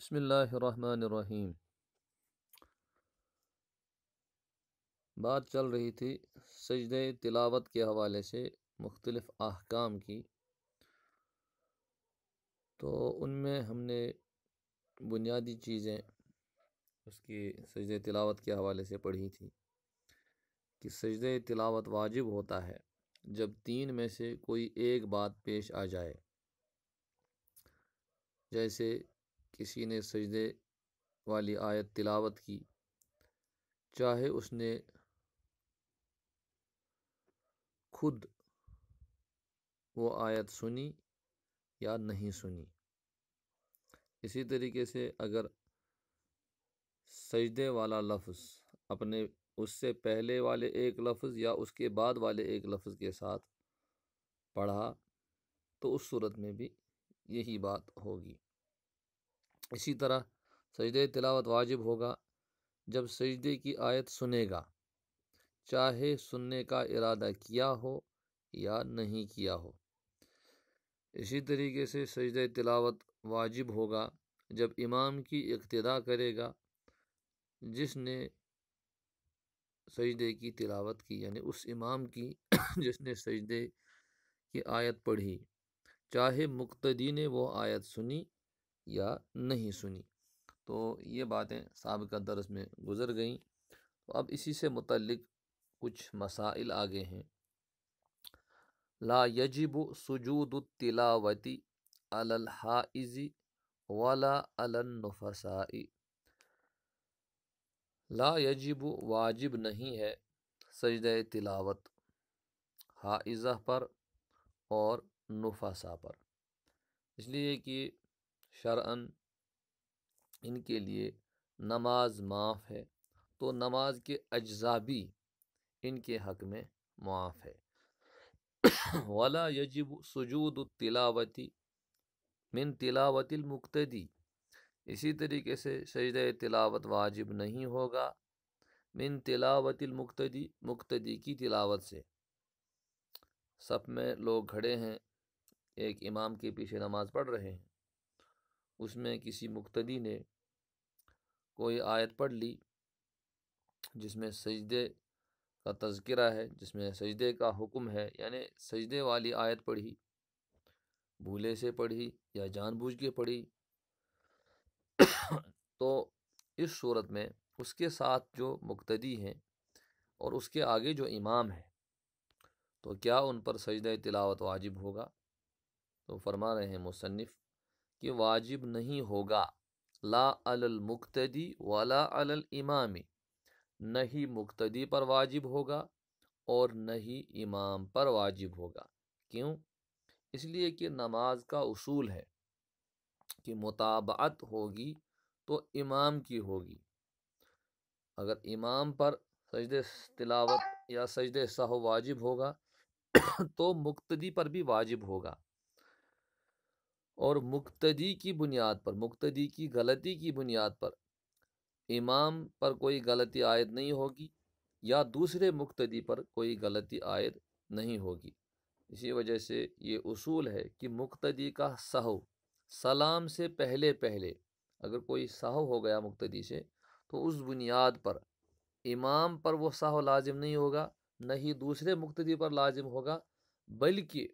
بسم اللہ الرحمن الرحیم۔ بات چل رہی تھی سجدہ تلاوت کے حوالے سے مختلف احکام کی، تو ان میں ہم نے بنیادی چیزیں اس کی سجدہ تلاوت کے حوالے سے پڑھی تھی کہ سجدہ تلاوت واجب ہوتا ہے جب تین میں سے کوئی ایک بات پیش آ جائے، جیسے کسی نے سجدے والی آیت تلاوت کی، چاہے اس نے خود وہ آیت سنی یا نہیں سنی۔ اسی طریقے سے اگر سجدے والا لفظ اپنے اس سے پہلے والے ایک لفظ یا اس کے بعد والے ایک لفظ کے ساتھ پڑھا تو اس صورت میں بھی یہی بات ہوگی۔ اسی طرح سجدے تلاوت واجب ہوگا جب سجدے کی آیت سنے گا، چاہے سننے کا ارادہ کیا ہو یا نہیں کیا ہو۔ اسی طریقے سے سجدہ تلاوت واجب ہوگا جب امام کی اقتداء کرے گا جس نے سجدے کی تلاوت کی، یعنی اس امام کی جس نے سجدے کی آیت پڑھی، چاہے مقتدی نے وہ آیت سنی یا نہیں سنی۔ تو یہ باتیں سابقہ درس میں گزر گئیں، تو اب اسی سے متعلق کچھ مسائل آگے ہیں۔ لا یجب سجود التلاوت علی الحائض ولا علی النفساء۔ لا یجب واجب نہیں ہے سجدہ تلاوت حائضہ پر اور نفسا پر، اس لیے کہ شرعاً ان کے لیے نماز معاف ہے، تو نماز کے اجزاء بھی ان کے حق میں معاف ہے۔ ولا یجب سجود التلاوت من تلاوت المقتدی، اسی طریقے سے سجدہ تلاوت واجب نہیں ہوگا من تلاوت المقتدی، مقتدی کی تلاوت سے۔ صف میں لوگ کھڑے ہیں، ایک امام کے پیچھے نماز پڑھ رہے ہیں، اس میں کسی مقتدی نے کوئی آیت پڑھ لی جس میں سجدے کا تذکرہ ہے، جس میں سجدے کا حکم ہے، یعنی سجدے والی آیت پڑھی، بھولے سے پڑھی یا جان بوجھ کے پڑھی، تو اس صورت میں اس کے ساتھ جو مقتدی ہیں اور اس کے آگے جو امام ہے، تو کیا ان پر سجدہ تلاوت واجب ہوگا؟ تو فرما رہے ہیں مصنف کہ واجب نہیں ہوگا، لا علی المقتدی ولا علی الامام، نہ ہی مقتدی پر واجب ہوگا اور نہ ہی امام پر واجب ہوگا۔ کیوں؟ اس لیے کہ نماز کا اصول ہے کہ متابعت ہوگی تو امام کی ہوگی۔ اگر امام پر سجدہ تلاوت یا سجدہ سہو واجب ہوگا تو مقتدی پر بھی واجب ہوگا، اور مقتدی کی بنیاد پر، مقتدی کی غلطی کی بنیاد پر امام پر کوئی غلطی عائد نہیں ہوگی یا دوسرے مقتدی پر کوئی غلطی عائد نہیں ہوگی۔ اسی وجہ سے یہ اصول ہے کہ مقتدی کا سہو سلام سے پہلے اگر کوئی سہو ہو گیا مقتدی سے، تو اس بنیاد پر امام پر وہ سہو لازم نہیں ہوگا، نہ ہی دوسرے مقتدی پر لازم ہوگا، بلکہ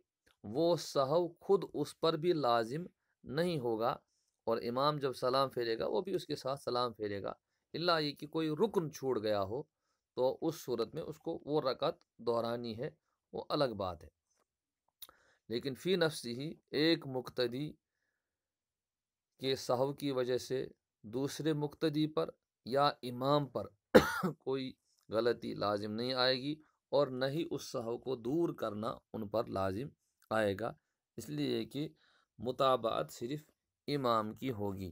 وہ سہو خود اس پر بھی لازم نہیں ہوگا، اور امام جب سلام پھیرے گا وہ بھی اس کے ساتھ سلام پھیرے گا، الا یہ کہ کوئی رکن چھوڑ گیا ہو تو اس صورت میں اس کو وہ رکعت دہرانی ہے، وہ الگ بات ہے۔ لیکن فی نفسی ہی ایک مقتدی کے سہو کی وجہ سے دوسرے مقتدی پر یا امام پر کوئی غلطی لازم نہیں آئے گی، اور نہ ہی اس سہو کو دور کرنا ان پر لازم آئے گا، اس لیے کہ متابعت صرف امام کی ہوگی۔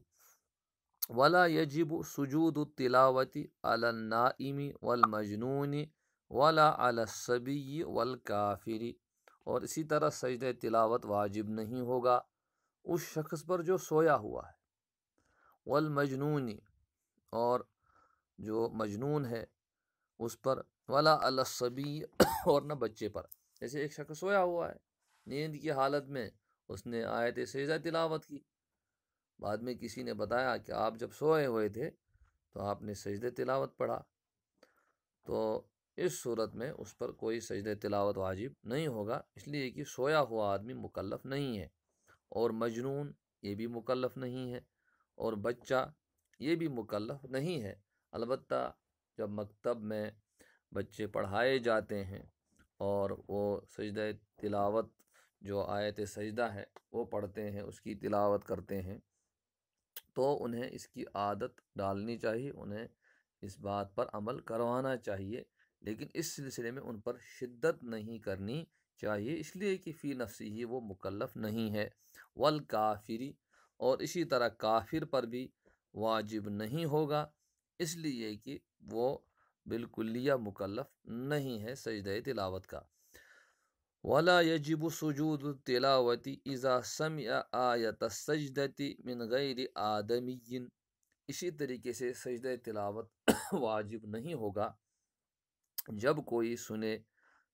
ولا یجب سجود التلاوت علی النائم والمجنون ولا علی الصبی والکافر، اور اسی طرح سجدہ تلاوت واجب نہیں ہوگا اس شخص پر جو سویا ہوا ہے، والمجنون، اور جو مجنون ہے اس پر، ولا علی الصبی، اور نہ بچے پر۔ جیسے ایک شخص سویا ہوا ہے، نیند کی حالت میں اس نے آیت سجدہ تلاوت کی، بعد میں کسی نے بتایا کہ آپ جب سوئے ہوئے تھے تو آپ نے سجدہ تلاوت پڑھا، تو اس صورت میں اس پر کوئی سجدہ تلاوت واجب نہیں ہوگا، اس لیے کہ سویا ہوا آدمی مکلف نہیں ہے، اور مجنون یہ بھی مکلف نہیں ہے، اور بچہ یہ بھی مکلف نہیں ہے۔ البتہ جب مکتب میں بچے پڑھائے جاتے ہیں اور وہ سجدہ تلاوت جو آیت سجدہ ہے وہ پڑھتے ہیں، اس کی تلاوت کرتے ہیں، تو انہیں اس کی عادت ڈالنی چاہیے، انہیں اس بات پر عمل کروانا چاہیے، لیکن اس سلسلے میں ان پر شدت نہیں کرنی چاہیے، اس لیے کہ فی نفسی ہی وہ مکلف نہیں ہے۔ والکافری، اور اسی طرح کافر پر بھی واجب نہیں ہوگا، اس لیے کہ وہ بالکلیہ مکلف نہیں ہے سجدہ تلاوت کا۔ ولا يجب سجود التلاوت اذا سمع آیت السجدۃ من غیر آدمی، اسی طریقے سے سجدہ تلاوت واجب نہیں ہوگا جب کوئی سنے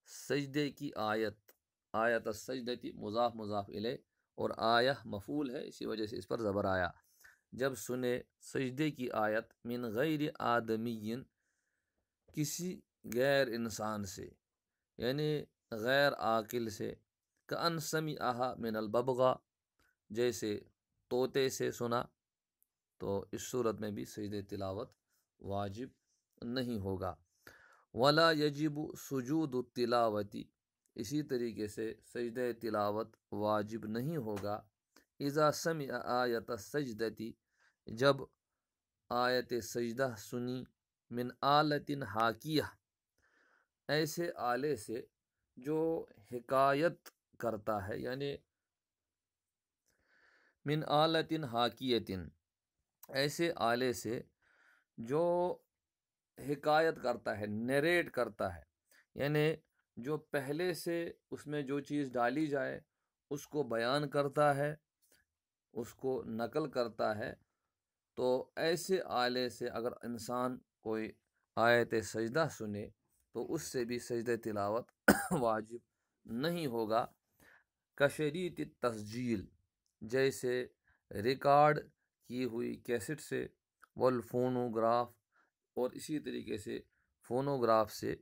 سجدے کی آیت السجدۃ مضاف مضاف الیہ، اور آیہ مفعول ہے، اسی وجہ سے اس پر زبر آیا، جب سنے سجدے کی آیت من غیر آدمی، کسی غیر انسان سے، یعنی غیر عاقل سے، کأن سمعہا من الببغاء، جیسے طوطے سے سنا، تو اس صورت میں بھی سجدہ تلاوت واجب نہیں ہوگا۔ ولا یجب سجود التلاوت، اسی طریقے سے سجدہ تلاوت واجب نہیں ہوگا اذا سمع آیت السجدۃ، جب آیت سجدہ سنی، من آلۃ حاکیہ، ایسے آلے سے جو حکایت کرتا ہے، یعنی من آلۃ حاکیۃ، ایسے آلے سے جو حکایت کرتا ہے، نیریٹ کرتا ہے، یعنی جو پہلے سے اس میں جو چیز ڈالی جائے اس کو بیان کرتا ہے، اس کو نقل کرتا ہے، تو ایسے آلے سے اگر انسان کوئی آیت سجدہ سنے تو اس سے بھی سجدہ تلاوت واجب نہیں ہوگا۔ کشریط تسجیل، جیسے ریکارڈ کی ہوئی کیسٹ سے، والفونوگراف، اور اسی طریقے سے فونوگراف سے،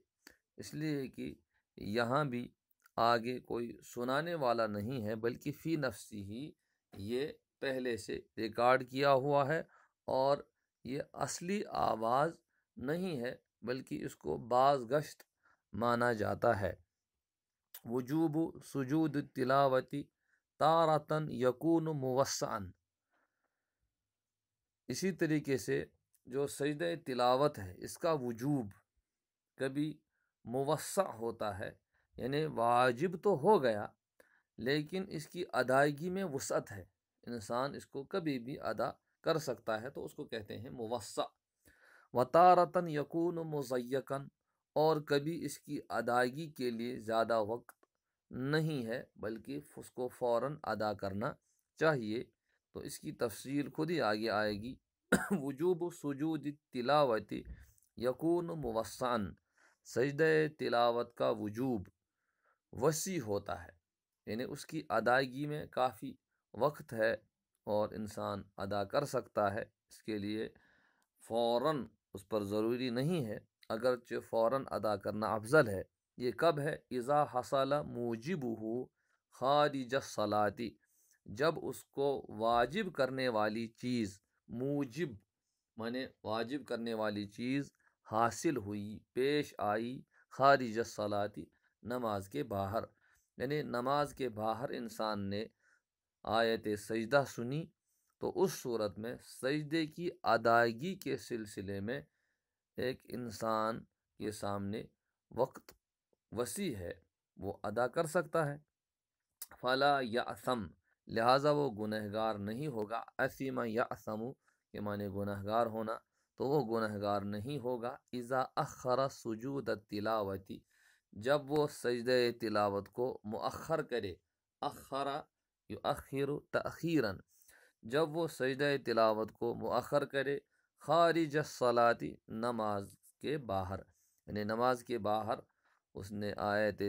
اس لیے کہ یہاں بھی آگے کوئی سنانے والا نہیں ہے، بلکہ فی نفسی ہی یہ پہلے سے ریکارڈ کیا ہوا ہے، اور یہ اصلی آواز نہیں ہے بلکہ اس کو باز گشت مانا جاتا ہے۔ وجوب سجود التلاوت تارۃ یکون موسعا، اسی طریقے سے جو سجدہ تلاوت ہے اس کا وجوب کبھی موسع ہوتا ہے، یعنی واجب تو ہو گیا لیکن اس کی ادائیگی میں وسعت ہے، انسان اس کو کبھی بھی ادا کر سکتا ہے، تو اس کو کہتے ہیں موسع۔ وتارۃ یکون مضیقا، اور کبھی اس کی ادائیگی کے لیے زیادہ وقت نہیں ہے بلکہ اس کو فوراً ادا کرنا چاہیے، تو اس کی تفصیل خود ہی آگے آئے گی۔ وجوب سجود التلاوت یکون موسعا، سجدہ تلاوت کا وجوب وسیع ہوتا ہے، یعنی اس کی ادائیگی میں کافی وقت ہے اور انسان ادا کر سکتا ہے، اس کے لیے فوراً اس پر ضروری نہیں ہے، اگرچہ فوراً ادا کرنا افضل ہے۔ یہ کب ہے؟ اذا حصل موجبہ خارج الصلاۃ، جب اس کو واجب کرنے والی چیز، موجب مانے واجب کرنے والی چیز حاصل ہوئی، پیش آئی، خارج الصلاۃ، نماز کے باہر، یعنی نماز کے باہر انسان نے آیت سجدہ سنی، تو اس صورت میں سجدے کی ادائیگی کے سلسلے میں ایک انسان کے سامنے وقت وسیع ہے، وہ ادا کر سکتا ہے۔ فلا یأثم، لہٰذا وہ گنہگار نہیں ہوگا۔ اثم یأثم کے معنی گنہگار ہونا، تو وہ گنہگار نہیں ہوگا۔ اذا اخر سجود التلاوت، جب وہ سجدہ تلاوت کو مؤخر کرے، اخر یؤخر تأخیرا، جب وہ سجدہ تلاوت کو مؤخر کرے، خارج الصلاۃ، نماز کے باہر، یعنی نماز کے باہر اس نے آیت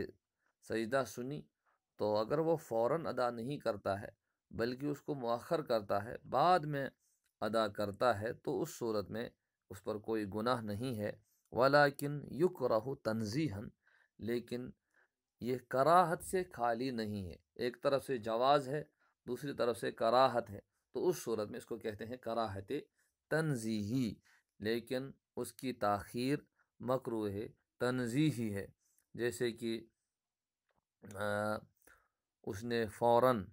سجدہ سنی، تو اگر وہ فوراً ادا نہیں کرتا ہے بلکہ اس کو مؤخر کرتا ہے، بعد میں ادا کرتا ہے، تو اس صورت میں اس پر کوئی گناہ نہیں ہے۔ ولیکن یکرہ تنزیہا، لیکن یہ کراہت سے خالی نہیں ہے، ایک طرف سے جواز ہے، دوسری طرف سے کراہت ہے، تو اس صورت میں اس کو کہتے ہیں کراہت تنزیہی، لیکن اس کی تاخیر مکروہ ہے، تنزیہی ہے۔ جیسے کہ اس نے فوراً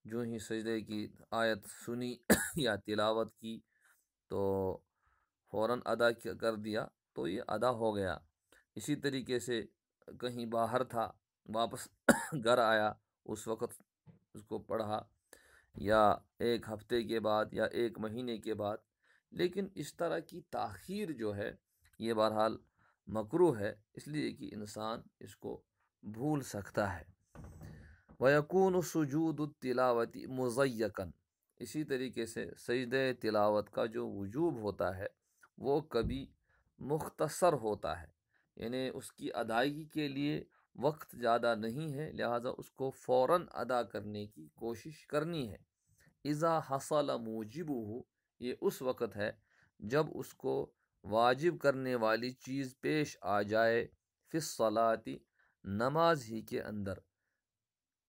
جو ہی سجدے کی آیت سنی یا تلاوت کی تو فوراً ادا کر دیا، تو یہ ادا ہو گیا۔ اسی طریقے سے کہیں باہر تھا، واپس گھر آیا، اس وقت اس کو پڑھا، یا ایک ہفتے کے بعد یا ایک مہینے کے بعد، لیکن اس طرح کی تاخیر جو ہے یہ بہرحال مکروہ ہے، اس لیے کہ انسان اس کو بھول سکتا ہے۔ وَيَكُونُ سُجُودُ التِّلَاوَةِ مُضَيَّقًا، اسی طریقے سے سجدہ تلاوت کا جو وجوب ہوتا ہے وہ کبھی مختصر ہوتا ہے، یعنی اس کی ادائیگی کے لیے وقت زیادہ نہیں ہے، لہٰذا اس کو فوراً ادا کرنے کی کوشش کرنی ہے۔ اذا حصل موجبہ، یہ اس وقت ہے جب اس کو واجب کرنے والی چیز پیش آ جائے، فی الصلاۃ، نماز ہی کے اندر،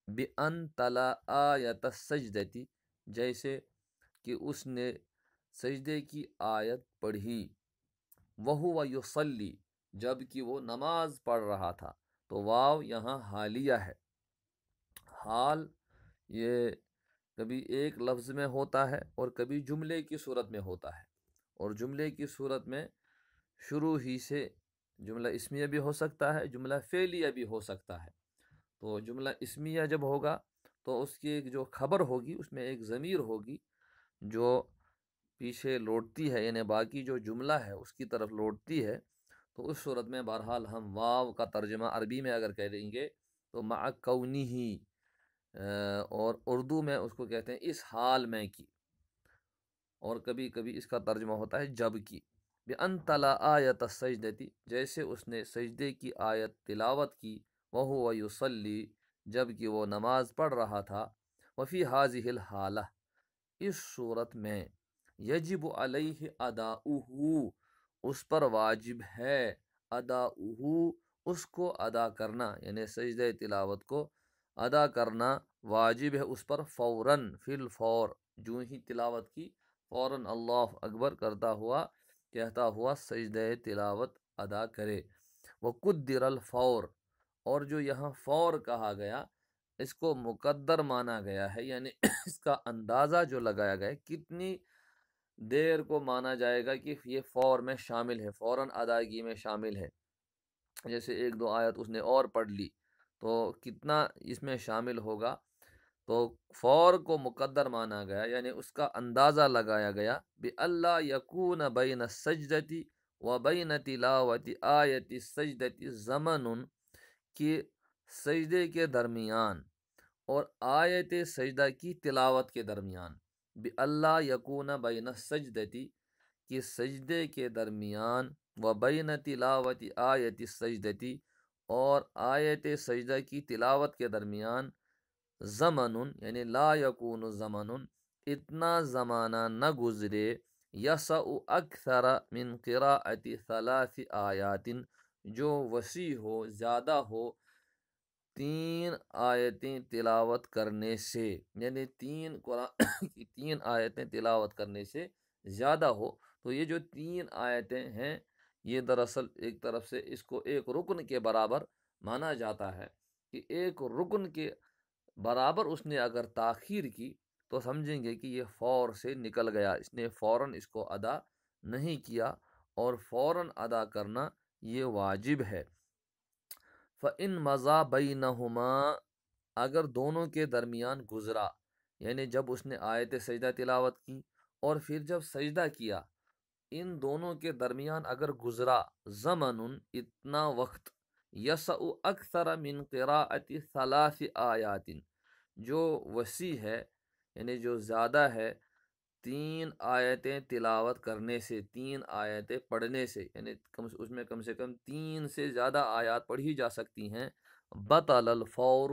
بِأَن تلا آیت السجدتی، جیسے کہ اس نے سجدے کی آیت پڑھی، وَهُوَ يُصَلِّي، جب کہ وہ نماز پڑھ رہا تھا، تو واو یہاں حالیہ ہے۔ حال یہ کبھی ایک لفظ میں ہوتا ہے اور کبھی جملے کی صورت میں ہوتا ہے، اور جملے کی صورت میں شروع ہی سے جملہ اسمیہ بھی ہو سکتا ہے، جملہ فعلیہ بھی ہو سکتا ہے۔ تو جملہ اسمیہ جب ہوگا تو اس کی ایک جو خبر ہوگی اس میں ایک ضمیر ہوگی جو پیچھے لوٹتی ہے، یعنی باقی جو جملہ ہے اس کی طرف لوٹتی ہے، تو اس صورت میں بہرحال ہم واو کا ترجمہ عربی میں اگر کہہ دیں گے تو مع کونہی، اور اردو میں اس کو کہتے ہیں اس حال میں کی، اور کبھی کبھی اس کا ترجمہ ہوتا ہے جب کی۔ بِأَن تلا آیت السجدتی، جیسے اس نے سجدے کی آیت تلاوت کی، وَهُوَ يُصَلِّي، جب کہ وہ نماز پڑھ رہا تھا، وفی هذه الحالہ، اس صورت میں، یجب علیہ اداؤہ، اس پر واجب ہے، اداؤہ، اس کو ادا کرنا، یعنی سجدہ تلاوت کو ادا کرنا واجب ہے اس پر، فوراً، فی الفور، جو ہی تلاوت کی فوراً اللہ اکبر کرتا ہوا، کہتا ہوا سجدہ تلاوت ادا کرے۔ وقدر الفور، اور جو یہاں فور کہا گیا اس کو مقدر مانا گیا ہے، یعنی اس کا اندازہ جو لگایا گیا ہے کتنی دیر کو مانا جائے گا کہ یہ فور میں شامل ہے، فوراً ادائیگی میں شامل ہے۔ جیسے ایک دو آیت اس نے اور پڑھ لی تو کتنا اس میں شامل ہوگا، تو فور کو مقدر مانا گیا، یعنی اس کا اندازہ لگایا گیا، بِأَلَّا يَكُونَ بَيْنَ السَّجْدَةِ وَبَيْنَ تِلَاوَةِ آیَةِ السَّجْدَةِ زَمَنٌ، کہ سجدے کے درمیان اور آیت سجدہ کی تلاوت کے درمیان، بِأَلَّا يَكُونَ بَيْنَ السَّجْدَةِ، کہ سجدے کے درمیان، وَبَيْنَ تِلَاوَةِ آیَةِ السَّجْدَةِ، اور آیت سجدہ کی تلاوت کے درمیان، زمن، یعنی لا یکون زمن، اتنا زمانہ نہ گزرے، یسع اکثر من قراءۃ ثلاث آیات، جو وسیع ہو، زیادہ ہو، تین آیتیں تلاوت کرنے سے، یعنی تین قرآن کی تین آیتیں تلاوت کرنے سے زیادہ ہو۔ تو یہ جو تین آیتیں ہیں یہ دراصل ایک طرف سے اس کو ایک رکن کے برابر مانا جاتا ہے، کہ ایک رکن کے برابر اس نے اگر تاخیر کی تو سمجھیں گے کہ یہ فور سے نکل گیا، اس نے فوراً اس کو ادا نہیں کیا، اور فوراً ادا کرنا یہ واجب ہے۔ فَإِن مَضَى بَيْنَهُمَا، اگر دونوں کے درمیان گزرا، یعنی جب اس نے آیت سجدہ تلاوت کی اور پھر جب سجدہ کیا، ان دونوں کے درمیان اگر گزرا، زمن، اتنا وقت، یسع اکثر من قراءۃ ثلاث آیات، جو وسیع ہے، یعنی جو زیادہ ہے تین آیتیں تلاوت کرنے سے، تین آیتیں پڑھنے سے، یعنی اس میں کم سے کم تین سے زیادہ آیات پڑھی جا سکتی ہیں، بطل الفور،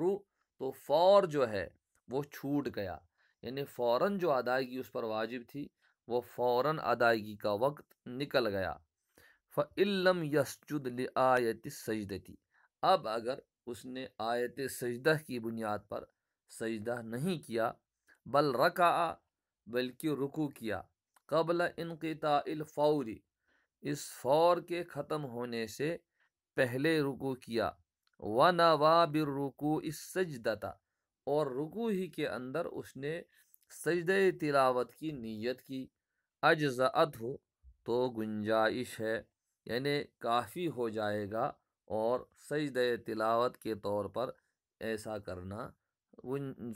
تو فور جو ہے وہ چھوٹ گیا، یعنی فوراً جو ادائیگی اس پر واجب تھی وہ فوراً ادائیگی کا وقت نکل گیا۔ فَإِلَّمْ يَسْجُدْ لِآیَةِ السَّجْدَةِ، اب اگر اس نے آیت سجدہ کی بنیاد پر سجدہ نہیں کیا، بل رکع، بلکہ رکوع کیا، قبل انقطاع الفور، اس فور کے ختم ہونے سے پہلے رکوع کیا، وَنَوَى بِالرُّكُوعِ السَّجْدَةَ، اور رکوع ہی کے اندر اس نے سجدہ تلاوت کی نیت کی، اجزأتہ، تو گنجائش ہے، یعنی کافی ہو جائے گا، اور سجدہ تلاوت کے طور پر ایسا کرنا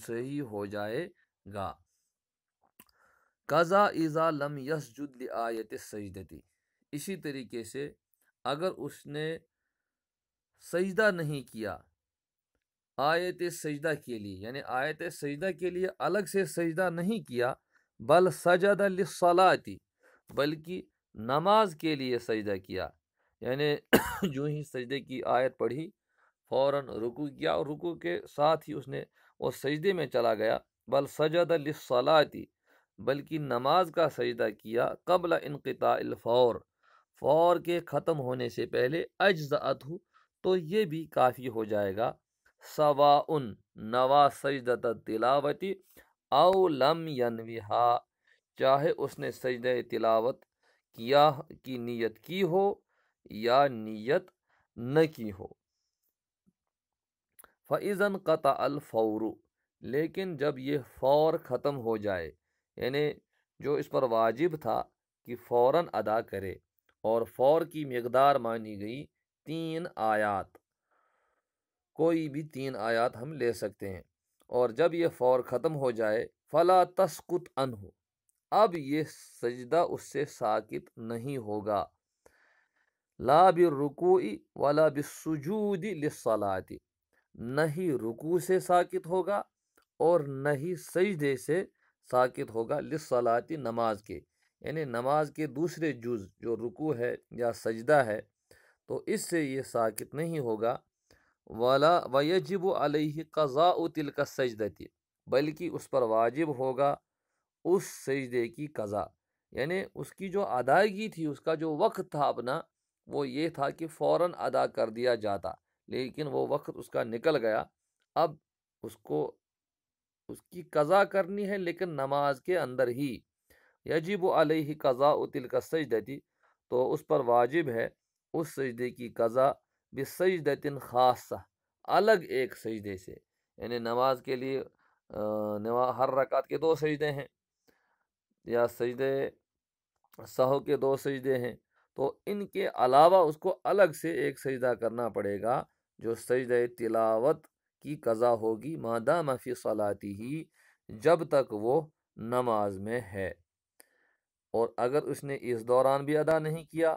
صحیح ہو جائے گا۔ قضا اذا لم یسجد لآیت السجدتی، اسی طریقے سے اگر اس نے سجدہ نہیں کیا آیت سجدہ کے لیے، یعنی آیت سجدہ کے لیے الگ سے سجدہ نہیں کیا، بل سجد للصلاۃ، بلکہ نماز کے لیے سجدہ کیا، یعنی جو ہی سجدے کی آیت پڑھی فوراً رکوع کیا، اور رکوع کے ساتھ ہی اس نے وہ سجدے میں چلا گیا، بل سجد للصلاۃ، بلکہ نماز کا سجدہ کیا، قبل انقطاع الفور، فور کے ختم ہونے سے پہلے، اجزأتہ، تو یہ بھی کافی ہو جائے گا، سواء نوا سجدۃ التلاوت او لم ینویہا، چاہے اس نے سجدہ تلاوت کیا کی نیت کی ہو یا نیت نہ کی ہو۔ فَإِذَا انْقَطَعَ الْفَوْرُ، لیکن جب یہ فور ختم ہو جائے، یعنی جو اس پر واجب تھا کہ فوراً ادا کرے، اور فور کی مقدار مانی گئی 3 آیات، کوئی بھی 3 آیات ہم لے سکتے ہیں، اور جب یہ فور ختم ہو جائے، فَلَا تَسْقُطْ عَنْهُ، اب یہ سجدہ اس سے ساقط نہیں ہوگا، لا بالرکوع ولا بالسجود للصلاۃ، نہ ہی رکوع سے ساقط ہوگا اور نہ ہی سجدے سے ساقط ہوگا، للصلاۃ، نماز کے، یعنی نماز کے دوسرے جز جو رکوع ہے یا سجدہ ہے، تو اس سے یہ ساقط نہیں ہوگا، ولا ویجب علیہ قضاء تلک السجدۃ، بلکہ اس پر واجب ہوگا اس سجدے کی قضا، یعنی اس کی جو ادائیگی تھی، اس کا جو وقت تھا اپنا، وہ یہ تھا کہ فوراً ادا کر دیا جاتا، لیکن وہ وقت اس کا نکل گیا، اب اس کو اس کی قضا کرنی ہے، لیکن نماز کے اندر ہی، یجب علیہ قضاء تلک السجدۃ، تو اس پر واجب ہے اس سجدے کی قضا، بسجدۃ خاصہ، الگ ایک سجدے سے، یعنی نماز کے لیے ہر رکعت کے 2 سجدے ہیں، یا سجدے سہو کے 2 سجدے ہیں، تو ان کے علاوہ اس کو الگ سے ایک سجدہ کرنا پڑے گا، جو سجدہ تلاوت کی قضا ہوگی، مادام فی صلاتہ، جب تک وہ نماز میں ہے، اور اگر اس نے اس دوران بھی ادا نہیں کیا،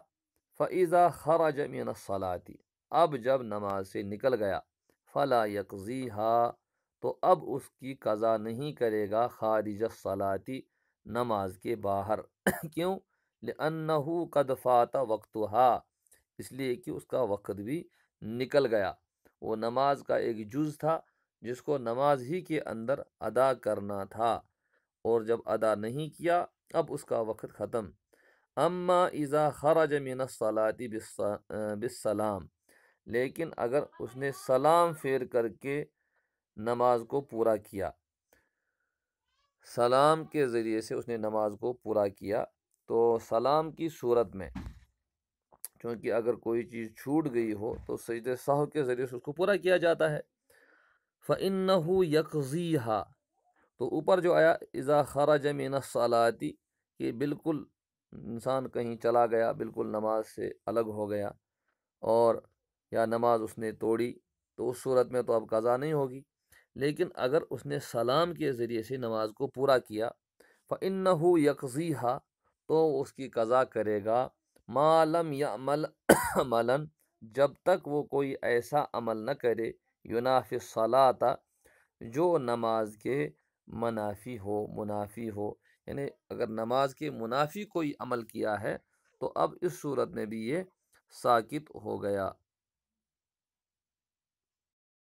فَإِذَا خَرَجَ مِنَ الصَّلَاةِ، اب جب نماز سے نکل گیا، فَلَا يَقْضِيهَا، تو اب اس کی قضا نہیں کرے گا، خارج الصلاۃ، نماز کے باہر، کیوں؟ لِأَنَّهُ قَدْ فَاتَ وَقْتُهَا، اس لیے کہ اس کا وقت بھی نکل گیا، وہ نماز کا ایک جز تھا جس کو نماز ہی کے اندر ادا کرنا تھا، اور جب ادا نہیں کیا اب اس کا وقت ختم۔ اما اذا خرج من الصلاۃ بالسلام، لیکن اگر اس نے سلام پھیر کر کے نماز کو پورا کیا، سلام کے ذریعے سے اس نے نماز کو پورا کیا، تو سلام کی صورت میں چونکہ اگر کوئی چیز چھوٹ گئی ہو تو سجدہ سہو کے ذریعے سے اس کو پورا کیا جاتا ہے، فَإِنَّهُ يَقْضِيهَا، تو اوپر جو آیا اذا خرج من الصلاۃ، کہ بالکل انسان کہیں چلا گیا، بالکل نماز سے الگ ہو گیا، اور یا نماز اس نے توڑی، تو اس صورت میں تو اب قضا نہیں ہوگی، لیکن اگر اس نے سلام کے ذریعے سے نماز کو پورا کیا، فَإِنَّهُ يَقْضِيهَا، تو اس کی قضا کرے گا، مَا لَمْ يَعْمَلْ عَمَلًا، جب تک وہ کوئی ایسا عمل نہ کرے، يُنَافِي الصَّلَاةَ، جو نماز کے منافی ہو، یعنی اگر نماز کے منافی کوئی عمل کیا ہے تو اب اس صورت میں بھی یہ ساقط ہو گیا۔